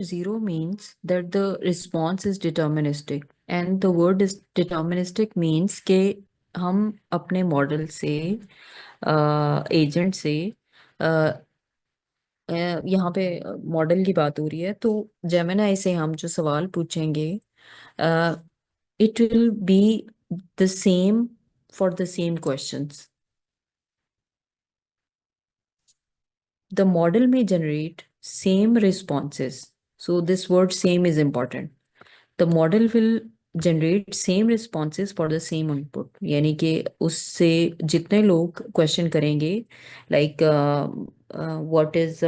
zero means that the response is deterministic, and the word is deterministic means कि हम अपने model से agent से यहाँ पे मॉडल की बात हो रही है, तो जेमिनाई से हम जो सवाल पूछेंगे it will be the same for the same questions. The model may generate same responses. So this word same is important. The model will generate same responses for the same input. यानी कि उससे जितने लोग question करेंगे, like what is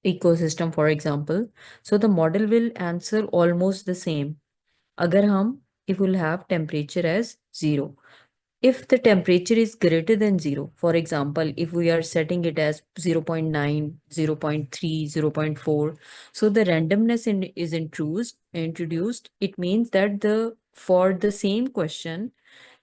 ecosystem for example, so the model will answer almost the same. अगर हम it will have temperature as 0. If the temperature is greater than 0, for example, if we are setting it as 0.9, 0.3, 0.4, so the randomness is introduced. It means that for the same question,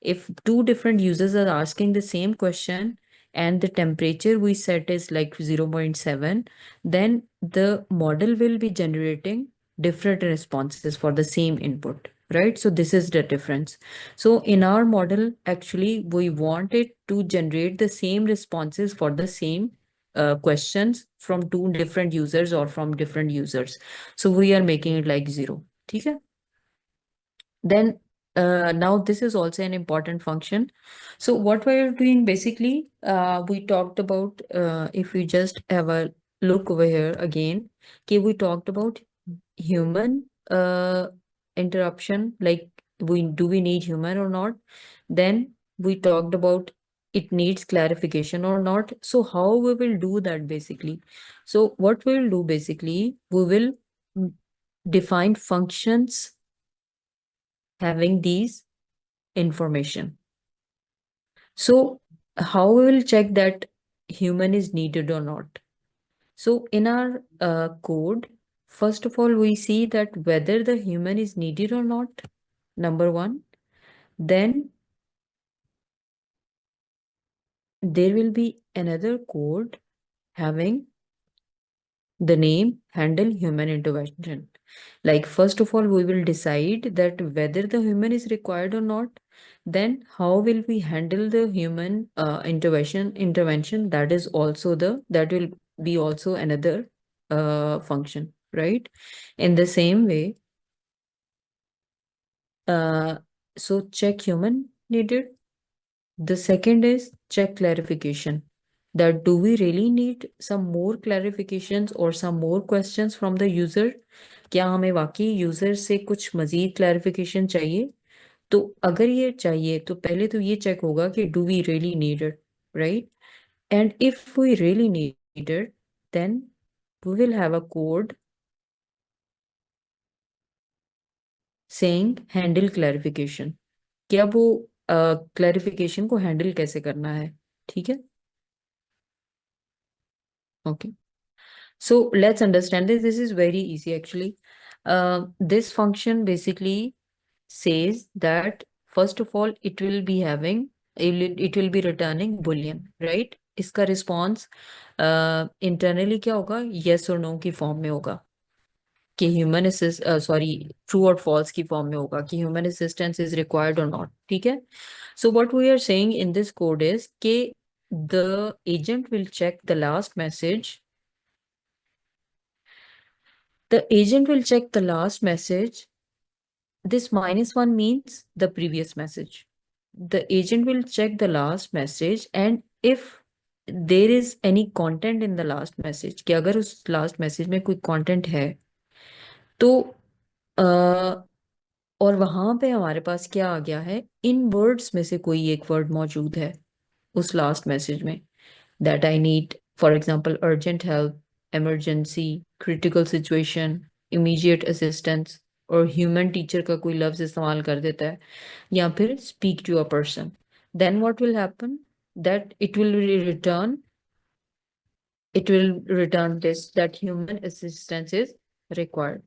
if two different users are asking the same question and the temperature we set is like 0.7, then the model will be generating different responses for the same input, right? So this is the difference. So in our model, actually, we want it to generate the same responses for the same questions from two different users or from different users. So we are making it like 0. Okay? Then now this is also an important function. So what we're doing basically, we talked about, if we just have a look over here again, okay, we talked about human interruption, like we need human or not. Then we talked about it needs clarification or not. So how we will do that basically? So what we'll do basically, we will mm, define functions having these information. So how we will check that human is needed or not? So in our code, first of all, we see that whether the human is needed or not, number one. Then there will be another code having the name handle human intervention. Like first of all, we will decide that whether the human is required or not. Then how will we handle the human intervention? That will be also another function, right? In the same way, uh, so check human needed. The second is check clarification. That do we really need some more clarifications or some more questions from the user? क्या हमें वाकई user से कुछ मजीद clarification चाहिए? तो अगर ये चाहिए तो पहले तो ये चेक होगा कि do we really need it, right? And if we really need it, then we will have a code saying handle clarification. क्या वो क्लैरिफिकेशन को हैंडल कैसे करना है? ठीक है, okay. So let's understand this. This is very easy actually. This function basically says that first of all it will be returning boolean, right? इसका response internally क्या होगा? Yes or no की form में होगा कि human assist sorry true or false की form में होगा कि human assistance is required or not. ठीक है? So what we are saying in this code is कि the agent will check the last message. The agent will check the last message. This -1 means the previous message. The agent will check the last message, and if there is any content in the last message, कि अगर उस last message में कोई content है, तो और वहां पे हमारे पास क्या आ गया है, इन वर्ड्स में से कोई एक वर्ड मौजूद है उस लास्ट मैसेज में, that I need, for example, urgent help, emergency, critical situation, immediate assistance, और human teacher का कोई लफ्ज इस्तेमाल कर देता है, या फिर speak to a person, then what will happen? That it will return this, that human assistance is required.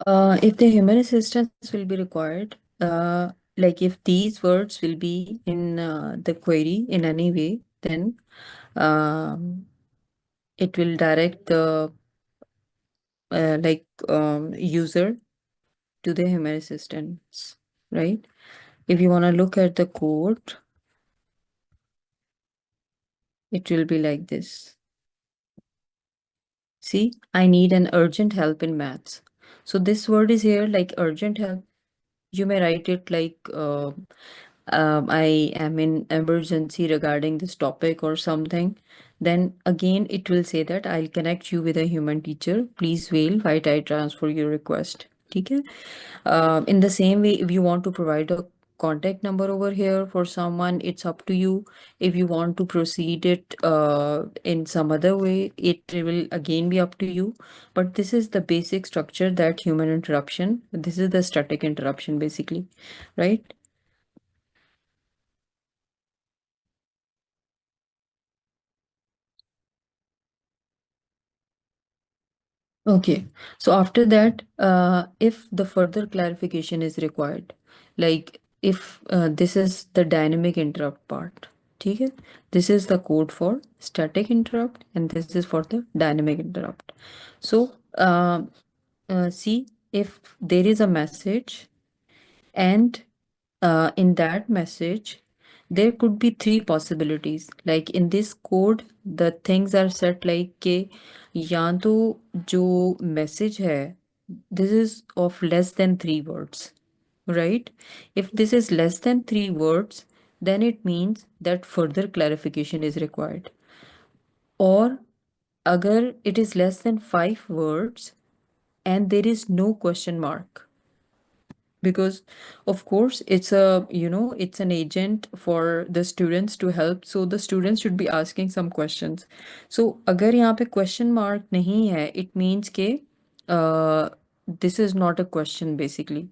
If the human assistance will be required, like if these words will be in the query in any way, then um, it will direct the user to the human assistants, right? If you want to look at the code, it will be like this. See, I need an urgent help in maths. So this word is here like urgent help. You may write it like I am in emergency regarding this topic or something. Then again, it will say that I'll connect you with a human teacher. Please wait while I transfer your request. Okay. In the same way, if you want to provide a contact number over here for someone, it's up to you. If you want to proceed it in some other way, it will again be up to you. But this is the basic structure that human interruption. This is the static interruption basically, right? Okay, so after that, if the further clarification is required, like if this is the dynamic interrupt part, okay, this is the code for static interrupt and this is for the dynamic interrupt. So, see if there is a message and in that message, there could be three possibilities. Like in this code, the things are set like के या तो जो message है, this is of less than three words, right? If this is less than three words, then it means that further clarification is required. Or अगर it is less than five words and there is no question mark, because of course it's a it's an agent for the students to help, so the students should be asking some questions. So अगर यहाँ पे question mark नहीं है, it means के uh, this is not a question basically,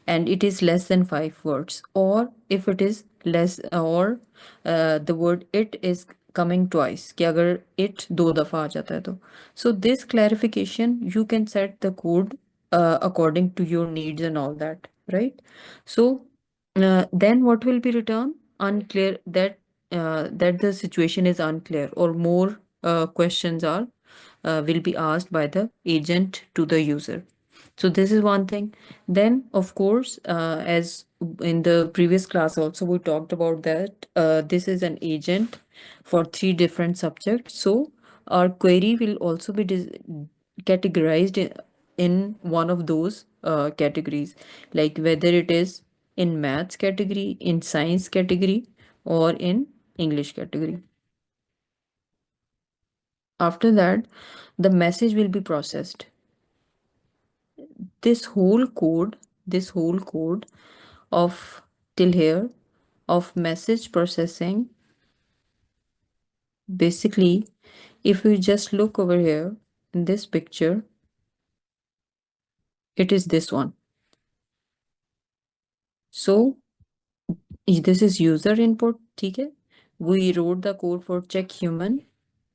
and it is less than five words. Or if it is less, or the word it is coming twice, कि अगर it दो दफा आ जाता है तो, so this clarification you can set the code according to your needs and all that, right? So then what will be returned? Unclear, that the situation is unclear, or more questions are will be asked by the agent to the user. So this is one thing. Then, of course, as in the previous class also we talked about that this is an agent for three different subjects. So our query will also be categorized in one of those categories, like whether it is in maths category, in science category, or in English category. After that, the message will be processed. This whole code, this whole code of till here of message processing, basically, if we just look over here in this picture, it is this one. So this is user input, ठीक है? We wrote the code for check human,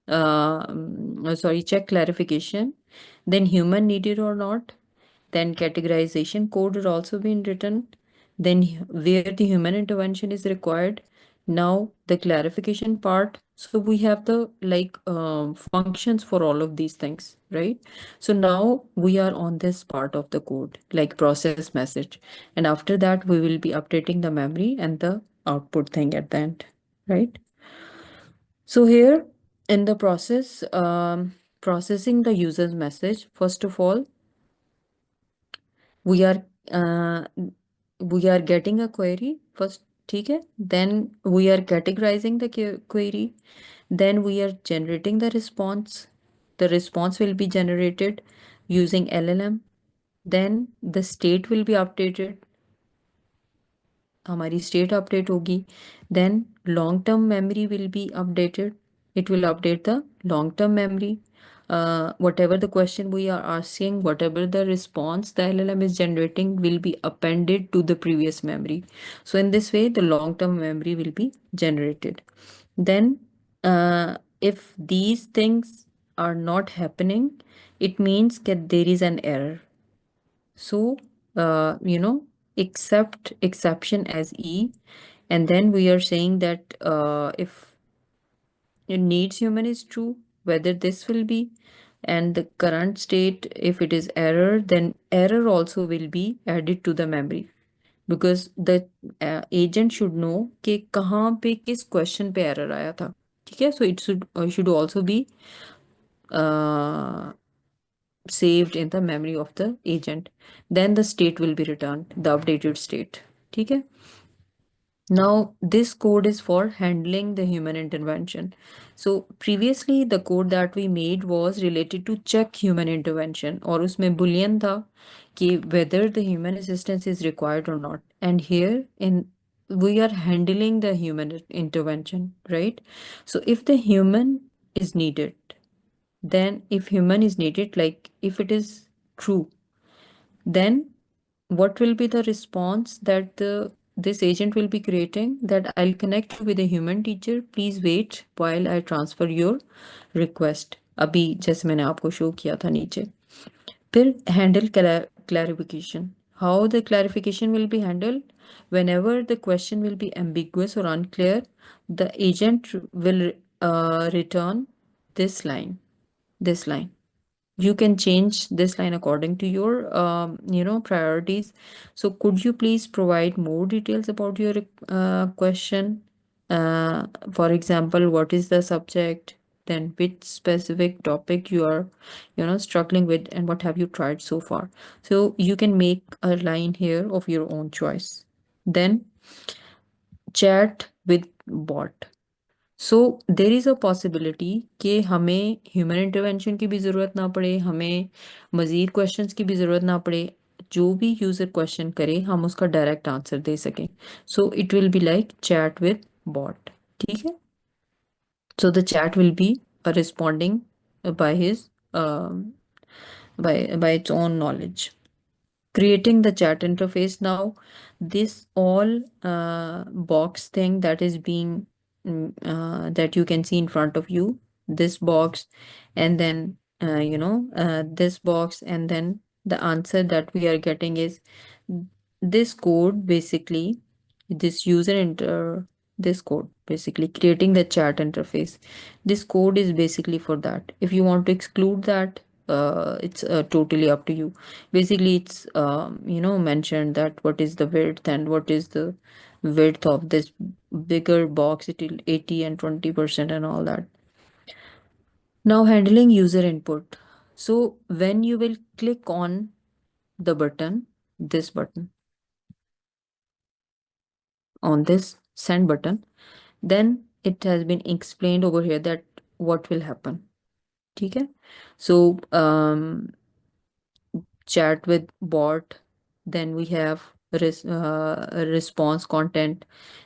sorry, check clarification, then human needed or not, then categorization code has also been written, then where the human intervention is required, now the clarification part. So we have the like functions for all of these things, right? So now we are on this part of the code, like process message, and after that we will be updating the memory and the output thing at the end, right? So here in the process, processing the user's message, first of all, we are uh, we are getting a query first, ठीक है? Then we are categorizing the query, then we are generating the response. The response will be generated using LLM, then the state will be updated, हमारी state update होगी. Then long term memory will be updated, it will update the long term memory. Whatever the question we are asking, whatever the response the LLM is generating will be appended to the previous memory. So in this way, the long-term memory will be generated. Then, if these things are not happening, it means that there is an error. So, accept exception as E, and then we are saying that if it needs human is true, whether this will be, and the current state, if it is error, then error also will be added to the memory, because the agent should know कि कहाँ पे किस question पे error आया था. ठीक है, so it should also be uh, saved in the memory of the agent. Then the state will be returned, the updated state. ठीक है. Now, this code is for handling the human intervention. So previously the code that we made was related to check human intervention, और उसमें boolean था कि whether the human assistance is required or not. And here in we are handling the human intervention, right? So if the human is needed, then if human is needed, like if it is true, then what will be the response that this agent will be creating? That I'll connect you with a human teacher. Please wait while I transfer your request. अभी जैसे मैंने आपको show किया था नीचे. फिर handle clarification. How the clarification will be handled? Whenever the question will be ambiguous or unclear, the agent will return this line. This line. You can change this line according to your priorities. So could you please provide more details about your question? For example, what is the subject, then which specific topic you are struggling with, and what have you tried so far? So you can make a line here of your own choice. Then chat with bot. So there is a possibility कि हमें human intervention की भी ज़रूरत ना पड़े, हमें मज़ीद questions की भी ज़रूरत ना पड़े. जो भी यूज़र क्वेश्चन करे हम उसका डायरेक्ट आंसर दे सकें. So it will be like chat with bot. ठीक है. So the chat will be responding by his by its own knowledge. Creating the chat interface. Now this all box thing that is being that you can see in front of you, this box, and then this box, and then the answer that we are getting is this code basically, this user enter this code basically creating the chat interface. This code is basically for that. If you want to exclude that, it's totally up to you. Basically it's mentioned that what is the width and what is the width of this bigger box, it will 80 and 20% and all that. Now handling user input. So when you will click on the button, this button, on this send button, then it has been explained over here that what will happen. Okay, so chat with bot, then we have response content,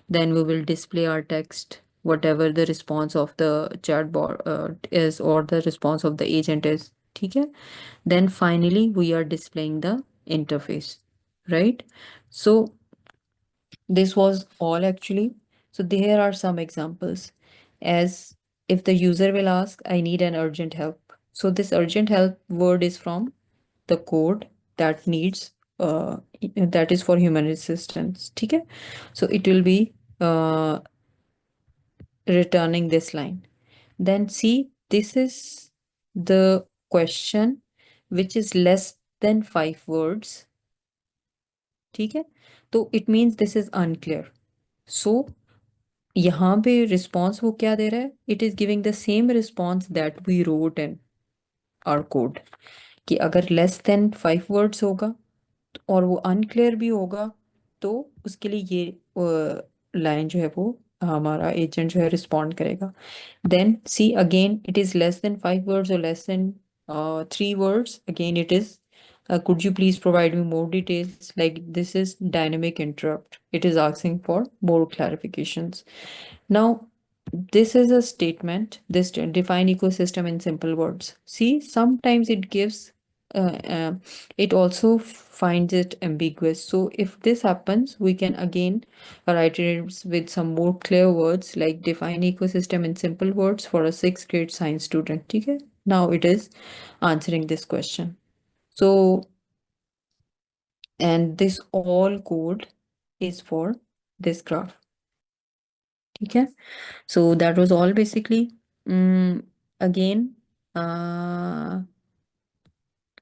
then we will display our text, whatever the response of the chat bot is, or the response of the agent is. Okay, then finally we are displaying the interface, right? So this was all actually. So there are some examples, as if the user will ask, I need an urgent help. So this urgent help word is from the code that needs that is for human assistance. Okay, so it will be returning this line. Then see, this is the question which is less than 5 words. ठीक है, तो it means this is unclear. So यहाँ पे response वो क्या दे रहा है? It is giving the same response that we wrote in our code, कि अगर लेस देन 5 वर्ड्स होगा और वो अनक्लियर भी होगा, तो उसके लिए ये लाइन जो है वो हमारा एजेंट जो है रिस्पॉन्ड करेगा. Then see again, it is less than 5 words और less than 3 words, again it is could you please provide me more details? Like this is dynamic interrupt, it is asking for more clarifications. Now, this is a statement, this define ecosystem in simple words. See, sometimes it gives, it also finds it ambiguous. So if this happens, we can again write it with some more clear words, like define ecosystem in simple words for a 6th grade science student. Okay? Now it is answering this question. So and this all code is for this graph. Okay, so that was all basically. Again, uh,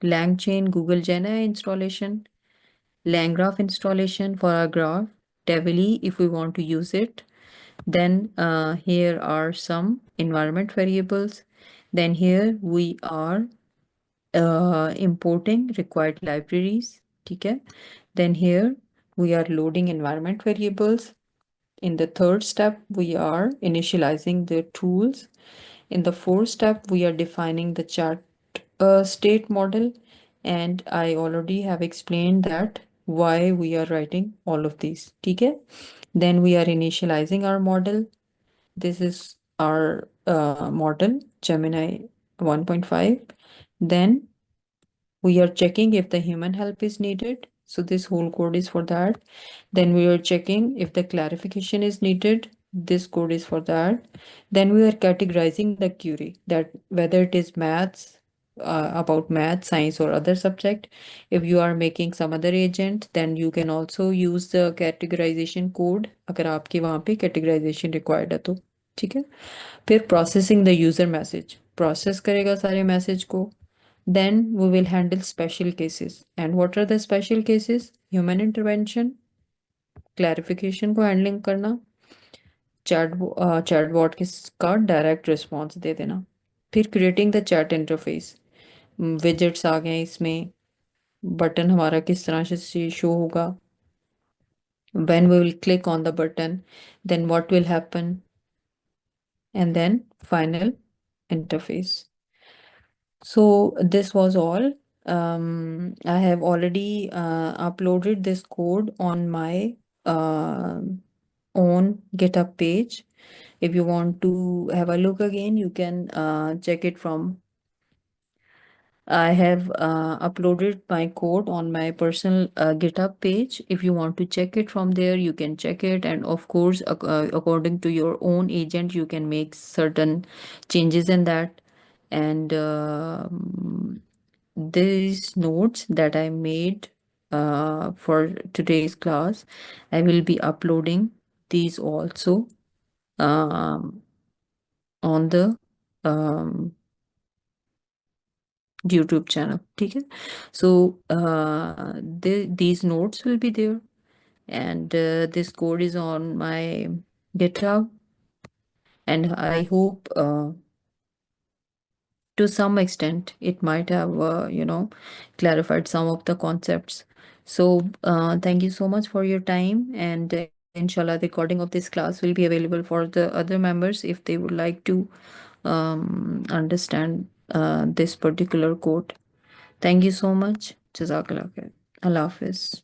LangChain, Google Gen AI installation, LangGraph installation for our graph, Devily if we want to use it. Then here are some environment variables. Then here we are importing required libraries. Okay. Then here we are loading environment variables. In the third step, we are initializing the tools. In the fourth step, we are defining the chart state model. And I already have explained that why we are writing all of these. Okay. Then we are initializing our model. This is our model, Gemini 1.5. Then we are checking if the human help is needed. So this whole code is for that. Then we are checking if the clarification is needed. This code is for that. Then we are categorizing the query, that whether it is maths, about math, science, or other subject. If you are making some other agent, then you can also use the categorization code अगर आपके वहाँ पे categorization required है तो ठीक है. फिर processing the user message, process करेगा सारे message को. Then we will handle special cases. And what are the special cases? Human intervention, clarification को handling करना, चैटबॉट का डायरेक्ट रिस्पॉन्स दे देना. फिर creating the chat interface, widgets आ गए इसमें, बटन हमारा किस तरह से शो होगा, when we will click on the button, then what will happen, and then final interface. So this was all. I have already uploaded this code on my own GitHub page. If you want to have a look again, you can check it from. I have uploaded my code on my personal GitHub page. If you want to check it from there, you can check it. And of course, according to your own agent, you can make certain changes in that. And these notes that I made for today's class, I will be uploading these also um, on the um, YouTube channel. Okay, so these notes will be there, and this code is on my GitHub, and I hope to some extent it might have clarified some of the concepts. So thank you so much for your time, and inshallah the recording of this class will be available for the other members if they would like to understand this particular code. Thank you so much. Jazakallah khair. Allah Hafiz.